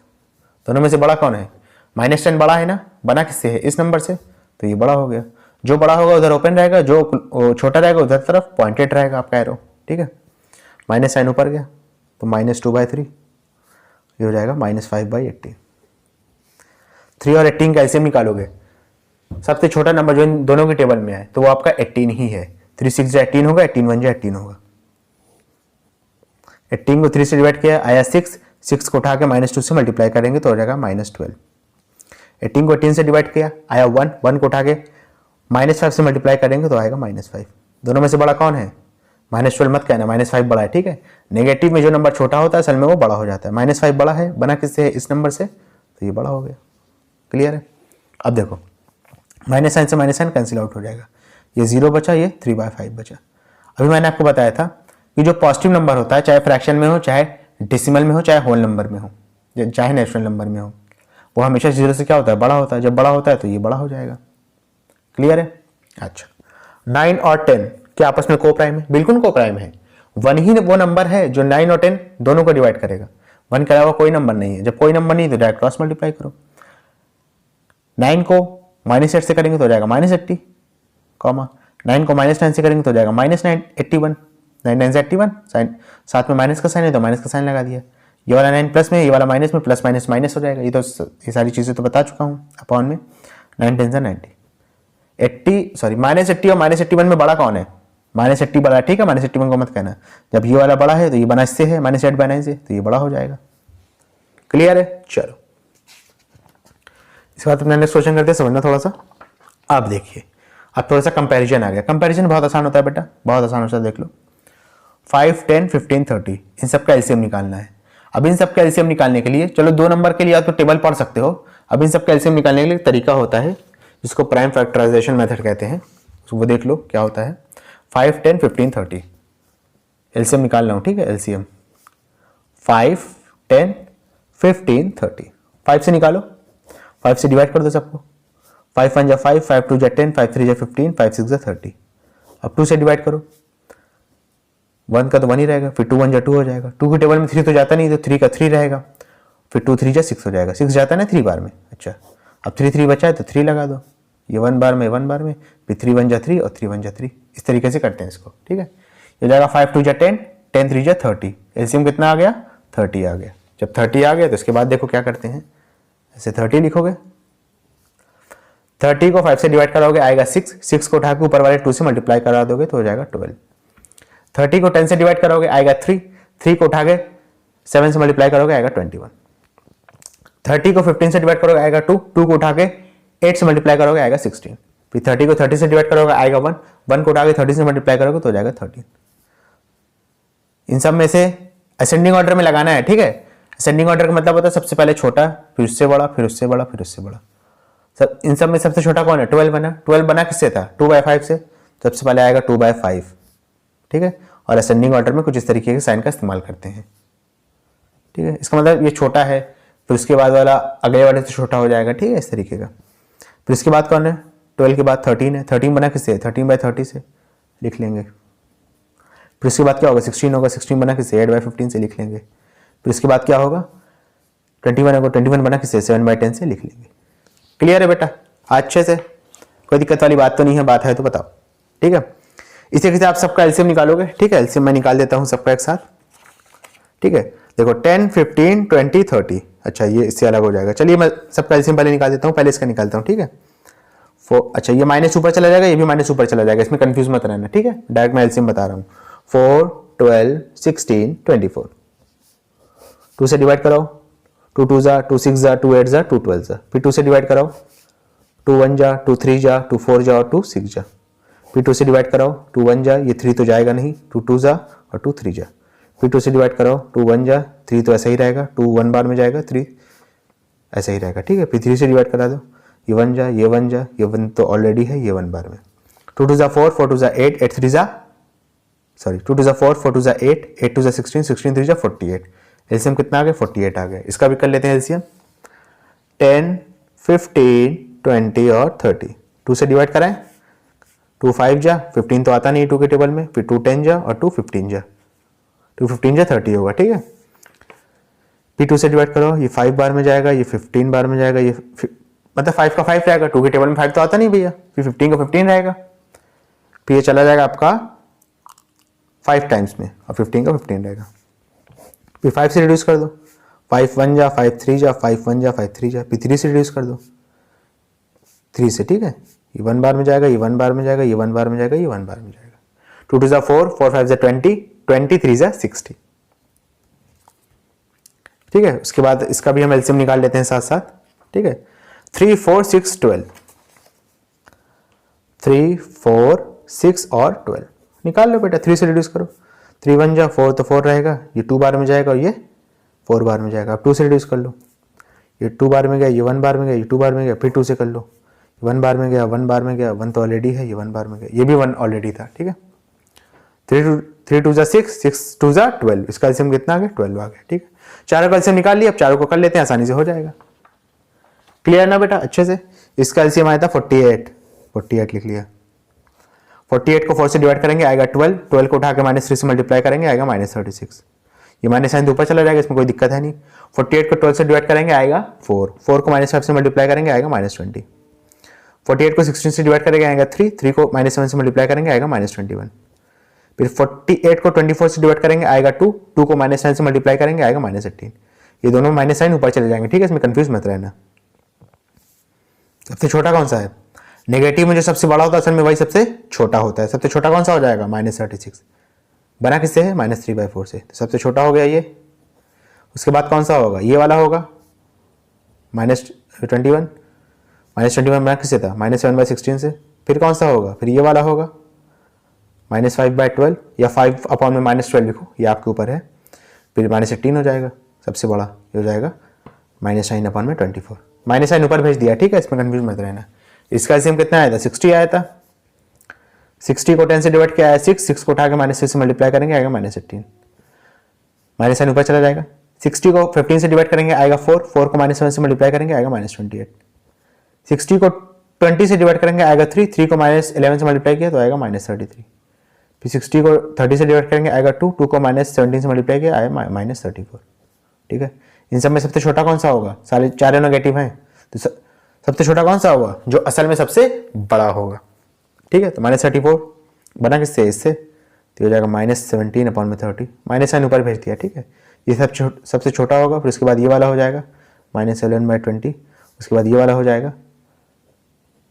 दोनों में से बड़ा कौन है? -10 बड़ा है ना, बना किससे है? इस नंबर से, तो ये बड़ा हो गया। जो बड़ा होगा उधर ओपन रहेगा, जो छोटा रहेगा उधर तरफ पॉइंटेड रहेगा आपका एरो, ठीक है। माइनस साइन ऊपर गया तो -2/3, ये हो जाएगा -5/18। 3 और 18 का एलसीएम निकालोगे, सबसे छोटा नंबर जो इन दोनों के टेबल में है तो वो आपका 18 ही है। 3 6 जा 18 होगा, 18 1 जा 18 होगा। 18 को 3 से डिवाइड किया आया 6, 6 को उठा के -2 से मल्टीप्लाई करेंगे तो हो जाएगा -12। 18 को 18 से डिवाइड किया आया 1, 1 को उठा के -5 से मल्टीप्लाई करेंगे तो आएगा -5। दोनों में से बड़ा कौन है? -12 मत कहना, -5 बड़ा है, ठीक है। नेगेटिव में जो नंबर छोटा होता है असल में वो बड़ा हो जाता है। -5 बड़ा है, बना किससे है? इस नंबर से, तो ये बड़ा हो गया। क्लियर है? अब देखो माइनस साइन से माइनस साइन कैंसिल आउट हो जाएगा, ये 0 बचा, ये 3/5 बचा। अभी मैंने आपको बताया था कि जो पॉजिटिव नंबर होता है, चाहे फ्रैक्शन में हो, चाहे डेसिमल में हो, चाहे होल नंबर में हो, चाहे नेचुरल नंबर में हो, वो हमेशा 0 से क्या होता है? बड़ा होता है। जब बड़ा होता है तो ये बड़ा हो जाएगा। क्लियर है? अच्छा, 9 और 10 क्या आपस में को प्राइम है? बिल्कुल को प्राइम है। 1 ही वो नंबर है जो 9 और 10 दोनों को डिवाइड करेगा। 1 के अलावा कोई नंबर नहीं है। जब कोई नंबर नहीं है तो डायरेक्ट क्रॉस मल्टीप्लाई करो। 9 को -8 से करेंगे तो हो जाएगा -80, कॉमा 9 को -9 से करेंगे तो हो जाएगा -81। 9 9 से 81, साइन साथ में माइनस का साइन है तो माइनस का साइन लगा दिया। ये वाला 9 प्लस में, ये वाला माइनस में, प्लस माइनस माइनस हो जाएगा। ये सारी चीज़ें तो बता चुका हूँ। अपॉन में 9 10 से 90, -80 और -81 में बड़ा कौन है? -80 बड़ा, ठीक है। -81 को मत कहना। जब ये वाला बड़ा है तो ये बना इससे है, -8/9 से, तो ये बड़ा हो जाएगा। क्लियर है? चलो इसके बाद अपने नेक्स्ट क्वेश्चन करते हैं, समझना थोड़ा सा। अब देखिए, अब थोड़ा सा कंपैरिजन आ गया। कंपैरिजन बहुत आसान होता है बेटा, बहुत आसान होता है। देख लो 5 10 15 30 इन सब का एलसीएम निकालना है। अब इन सब का एलसीएम निकालने के लिए चलो 2 नंबर के लिए आप तो टेबल पढ़ सकते हो। अब इन सब का एलसीएम निकालने के लिए तरीका होता है जिसको प्राइम फैक्टराइजेशन मेथड कहते हैं। तो वो देख लो क्या होता है। 5 10 15 30 एलसीएम निकाल रहा हूँ, ठीक है। एलसीएम 5 10 15 30, 5 से निकालो, 5 से डिवाइड कर दो सबको। 5 1 जा 5, 5 2 जा 10, 5 3 जा 15, 5 6 जा 30। अब 2 से डिवाइड करो, 1 का तो 1 ही रहेगा, फिर 2 1 जा 2 हो जाएगा। 2 के टेबल में 3 तो जाता नहीं, तो 3 का 3 रहेगा, फिर 2 3 जा 6 हो जाएगा। 6 जाता है ना 3 बार में। अच्छा, अब 3 3 बचा है तो 3 लगा दो। ये 1 बार में 1 बार में, फिर 3 1 जा 3 और 3 1 जा 3। इस तरीके से करते हैं इसको, ठीक है। ये जाएगा 5 2 जा 10, 10 3 जा 30। एलसीएम कितना आ गया? 30 आ गया। जब 30 आ गया तो इसके बाद देखो क्या करते हैं। ऐसे 30 लिखोगे, 30 को 5 से डिवाइड कराओगे आएगा 6, 6 को उठा के ऊपर वाले 2 से मल्टीप्लाई करा दोगे तो हो जाएगा 12। 30 को 10 से डिवाइड करोगे आएगा 3, 3 को उठा के 7 से मल्टीप्लाई करोगे आएगा 21। 30 को 15 से डिवाइड करोगे आएगा 2, 2 को उठा के 8 से मल्टीप्लाई करोगे आएगा 16। फिर 30 को 30 से डिवाइड करोगे आएगा 1, 1 को उठा के 30 से मल्टीप्लाई करोगे तो हो जाएगा 13। इन सब में से असेंडिंग ऑर्डर में लगाना है, ठीक है। असेंडिंग ऑर्डर का मतलब होता है सबसे पहले छोटा, फिर उससे बड़ा, फिर उससे बड़ा, फिर उससे बड़ा। सब इन सब में सबसे छोटा कौन है? 12 बना। 12 बना किससे था? 2/5 से। सबसे पहले आएगा 2/5, ठीक है। और असेंडिंग ऑर्डर में कुछ इस तरीके के साइन का इस्तेमाल करते हैं, ठीक है। इसका मतलब ये छोटा है, फिर उसके बाद वाला अगले वाले से छोटा हो जाएगा, ठीक है, इस तरीके का। फिर उसके बाद कौन है? 12 के बाद 13 है। 13 बना किससे? 13/30 से लिख लेंगे। फिर उसके बाद क्या होगा? 16 होगा। 16 बना किससे? 8/15 से लिख लेंगे। फिर उसके बाद क्या होगा? 21 होगा। 21 बना किससे? 7/10 से लिख लेंगे। क्लियर है बेटा? अच्छे से, कोई दिक्कत वाली बात तो नहीं है? बात है तो बताओ, ठीक है। इसी तरीके से आप सबका एलसीएम निकालोगे, ठीक है। एलसीएम मैं निकाल देता हूं सबका एक साथ, ठीक है। देखो 10 15 20 30। अच्छा, ये इससे अलग हो जाएगा। चलिए मैं सबका एलसीएम पहले निकाल देता हूँ, पहले इसका निकालता हूँ, ठीक है। अच्छा, ये माइनस ऊपर चला जाएगा, ये भी माइनस ऊपर चला जाएगा, इसमें कंफ्यूज मत रहना, ठीक है। डायरेक्ट मैं एलसीएम बता रहा हूँ। 4 12 16 24। 2 से डिवाइड कराओ, 2 2 जा, 2 6 जा, 2 8 जा, 2 12 जा। फिर 2 से डिवाइड कराओ, 2 1 जा, 2 3 जा, 2 4 जा और 2 6 जा। P2 से डिवाइड कराओ, 2 1 जा, ये 3 तो जाएगा नहीं, 2 2 जा और 2 3 जा। P2 से डिवाइड कराओ, 2 1 जा, 3 तो ऐसा ही रहेगा, 2 1 बार में जाएगा, 3 ऐसा ही रहेगा, ठीक है। P3 से डिवाइड करा दो, ये 1 जा, ये 1 जा, ये 1 तो ऑलरेडी है, ये 1 बार में। 2 2 जा 4, 4 2 जा 8, 8 3 जा, सॉरी 2 2 जा 4, 4 2 जा 8, 8 2 जा 16, 16 3 जा 48। एलसीएम कितना आ गया? 48 आ गया। इसका भी कर लेते हैं एलसीएम। 10 15 20 और 30। 2 से डिवाइड कराएं, 2 5 जा, 15 तो आता नहीं 2 के टेबल में, फिर 2 10 जा और 2 15 जा, 2 15 जा 30 होगा, ठीक है। P2 से डिवाइड करो, ये 5 बार में जाएगा, ये 15 बार में जाएगा, ये मतलब 5 का 5 रहेगा, 2 के टेबल में 5 तो आता नहीं भैया, फिर 15 का 15 रहेगा, फिर ये चला जाएगा आपका 5 टाइम्स में और 15 का 15 रहेगा। फिर 5 से रिड्यूस कर दो, 5 1 जा, 5 3 जा, 5 1 जा, 5 3 जा, फिर 3 से रिड्यूस कर दो, 3 से, ठीक है। ये 1 बार में जाएगा, ये 1 बार में जाएगा, ये 1 बार में जाएगा, ये 1 बार में जाएगा। 2 2 जा 4, 4 5 जा 20, 20 3 जा 60, ठीक है। उसके बाद इसका भी हम एलसीएम निकाल लेते हैं साथ साथ, ठीक है। 3 4 6 12, 3 4 6 और 12 निकाल लो बेटा। 3 से रिड्यूस करो, 3 1 जा 4 तो 4 रहेगा, ये 2 बार में जाएगा और ये 4 बार में जाएगा। अब 2 से रिड्यूस कर लो, ये 2 बार में गया, ये 1 बार में गया, ये 2 बार में गया, फिर 2 से कर लो, 1 बार में गया, 1 बार में गया, 1 तो ऑलरेडी है, ये 1 बार में गया, ये भी 1 ऑलरेडी था, ठीक है। 3 2 जा 6, 6 2 जा 12, इसका एलसीएम कितना आ गया? 12 आ गया, ठीक है। चारों का एलसीएम निकाल लिया, अब चारों को कर लेते हैं, आसानी से हो जाएगा। क्लियर ना बेटा? अच्छे से। इसका एलसीएम आया था 48, 48 लिख लिया। 48 को 4 से डिवाइड करेंगे, आएगा 12, 12 को उठा के -3 से मल्टीप्लाई करेंगे, आएगा -36। ये माइनस साइन ऊपर चला जाएगा, इसमें कोई दिक्कत है नहीं। 48 को 12 से डिवाइड करेंगे, आएगा 4, 4 को -5 से मल्टीप्लाई करेंगे, आएगा -20। 48 को 16 से डिवाइड करेंगे, आएगा 3, 3 को -7 से मल्टीप्लाई करेंगे, आएगा -21। फिर 48 को 24 से डिवाइड करेंगे, आएगा 2, 2 को -9 से मल्टीप्लाई करेंगे, आएगा -18। ये दोनों माइनस साइन ऊपर चले जाएंगे, ठीक है। इसमें कंफ्यूज मत रहना। सबसे छोटा कौन सा है? नेगेटिव में जो सबसे बड़ा होता है असल में वही सबसे छोटा होता है। सबसे छोटा कौन सा हो जाएगा? -36। बना किससे है? -3/4 से, तो सबसे छोटा हो गया ये। उसके बाद कौन सा होगा? ये वाला होगा -21। -21 बना किससे था? -7/16 से। फिर कौन सा होगा? फिर ये वाला होगा -5/12 या 5 में -12 लिखो, ये आपके ऊपर है। फिर -18 हो जाएगा, सबसे बड़ा ये हो जाएगा -9/24। माइनस साइन ऊपर भेज दिया, ठीक है। इसमें कंफ्यूज मत रहना। इसका एलसीएम कितना आया था? 60 आया था। 60 को 10 से डिवाइड किया है 6, 6 को उठा के -6 से मल्टीप्लाई करेंगे, आएगा -18। माइनस साइन ऊपर चला जाएगा। 60 को 15 से डिवाइड करेंगे, आएगा 4, 4 को -7 से मल्टीप्लाई करेंगे, आएगा -28। 60 को 20 से डिवाइड करेंगे, आएगा 3, 3 को -11 से मल्टीप्लाई किया तो आएगा -33। फिर 60 को 30 से डिवाइड करेंगे, आएगा 2, 2 को -17 से मल्टीप्लाई किया, आएगा -34, ठीक है। इन सब में सबसे छोटा कौन सा होगा? सारे चारों नेगेटिव हैं, तो सबसे छोटा कौन सा होगा? जो असल में सबसे बड़ा होगा, ठीक है। तो -34 बना किससे? इससे, तो हो जाएगा -17/30। माइनस साइन ऊपर भेज दिया, ठीक है। ये सबसे छोटा होगा। फिर उसके बाद ये वाला हो जाएगा -11/20। उसके बाद ये वाला हो जाएगा,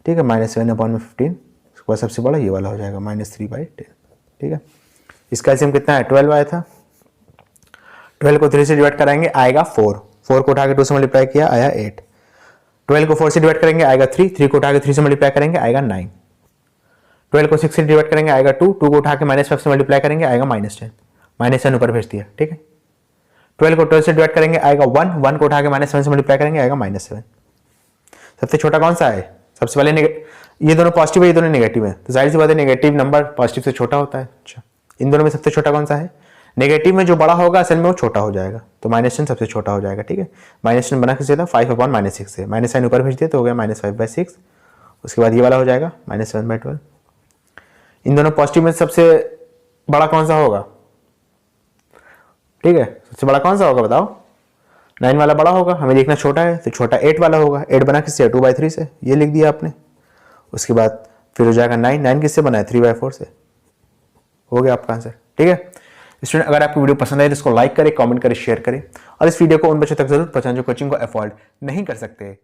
ठीक है, -7/15। उसके बाद सबसे बड़ा ये वाला हो जाएगा -3/10, ठीक है। इसका एलसीएम कितना है? 12 आया था। 12 को 3 से डिवाइड कराएंगे, आएगा 4, 4 को उठा के 2 से मल्टीप्लाई किया, आया 8। 12 को 4 से डिवाइड करेंगे, आएगा 3, 3 को उठा के 3 से मल्टीप्लाई करेंगे, आएगा 9। 12 को 6 से डिवाइड करेंगे, आएगा 2, 2 को उठा के -5 से मल्टीप्लाई करेंगे, आएगा -10। माइनस साइन ऊपर भेज दिया, ठीक है। 12 को 12 से डिवाइड करेंगे, आएगा 1, 1 को उठा के -7 से मल्टीप्लाई करेंगे, आएगा -7। सबसे छोटा कौन सा है? सबसे पहले ये दोनों पॉजिटिव है, ये दोनों नेगेटिव है, तो जाहिर सी बात है नेगेटिव नंबर पॉजिटिव से छोटा होता है। अच्छा, इन दोनों में सबसे छोटा कौन सा है? नेगेटिव में जो बड़ा होगा असल में वो छोटा हो जाएगा, तो -10 सबसे छोटा हो जाएगा, ठीक है। -10 बना किससे था? 5/-6 से। माइनस साइन ऊपर भेज दिया तो हो गया -5/6। उसके बाद ये वाला हो जाएगा -7/12। इन दोनों पॉजिटिव में सबसे बड़ा कौन सा होगा? ठीक है, सबसे बड़ा कौन सा होगा बताओ? 9 वाला बड़ा होगा, हमें देखना छोटा है, तो छोटा 8 वाला होगा। 8 बना किससे? 2/3 से, ये लिख दिया आपने। उसके बाद फिर हो जाएगा 9, 9 किससे बना है? 3/4 से। हो गया आपका आंसर, ठीक है। स्टूडेंट, अगर आपको वीडियो पसंद आए तो इसको लाइक करें, कमेंट करें, शेयर करें और इस वीडियो को उन बच्चों तक जरूर पहुंचाएं जो कोचिंग को अफोर्ड नहीं कर सकते।